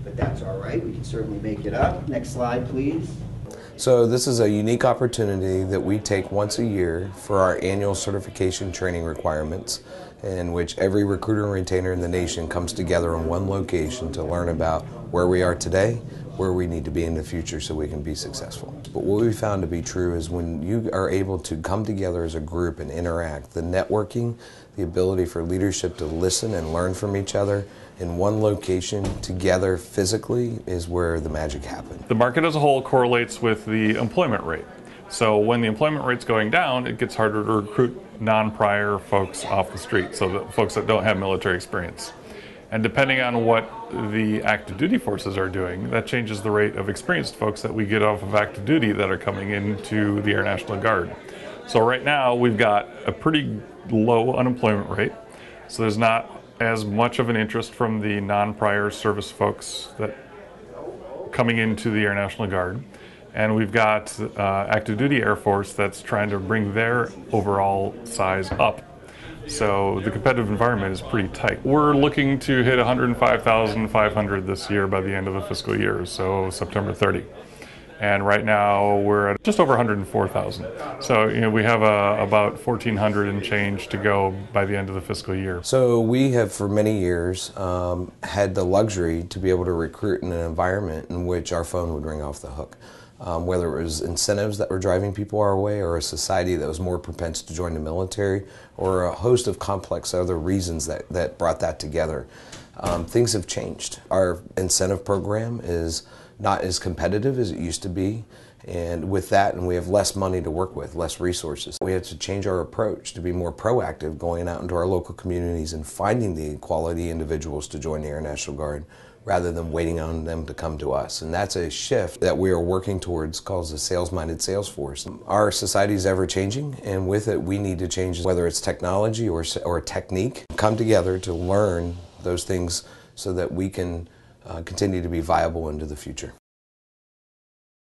but that's all right. We can certainly make it up. Next slide, please. So this is a unique opportunity that we take once a year for our annual certification training requirements, in which every recruiter and retainer in the nation comes together in one location to learn about where we are today, where we need to be in the future so we can be successful. But what we found to be true is when you are able to come together as a group and interact, the networking, the ability for leadership to listen and learn from each other in one location together physically is where the magic happens. The market as a whole correlates with the employment rate. So when the employment rate's going down, it gets harder to recruit non-prior folks off the street, so the folks that don't have military experience. And depending on what the active duty forces are doing, that changes the rate of experienced folks that we get off of active duty that are coming into the Air National Guard. So right now we've got a pretty low unemployment rate, so there's not as much of an interest from the non-prior service folks that coming into the Air National Guard. And we've got active duty Air Force that's trying to bring their overall size up. So the competitive environment is pretty tight. We're looking to hit 105,500 this year by the end of the fiscal year, so September 30. And right now we're at just over 104,000. So we have about 1,400 and change to go by the end of the fiscal year. So we have for many years had the luxury to be able to recruit in an environment in which our phone would ring off the hook. Whether it was incentives that were driving people our way, or a society that was more propense to join the military, or a host of complex other reasons that brought that together. Things have changed. Our incentive program is not as competitive as it used to be, and with that, and we have less money to work with, less resources. We have to change our approach to be more proactive, going out into our local communities and finding the quality individuals to join the Air National Guard, rather than waiting on them to come to us. And that's a shift that we are working towards, called the sales-minded sales force. Our society is ever changing, and with it we need to change, whether it's technology or technique, come together to learn those things so that we can continue to be viable into the future.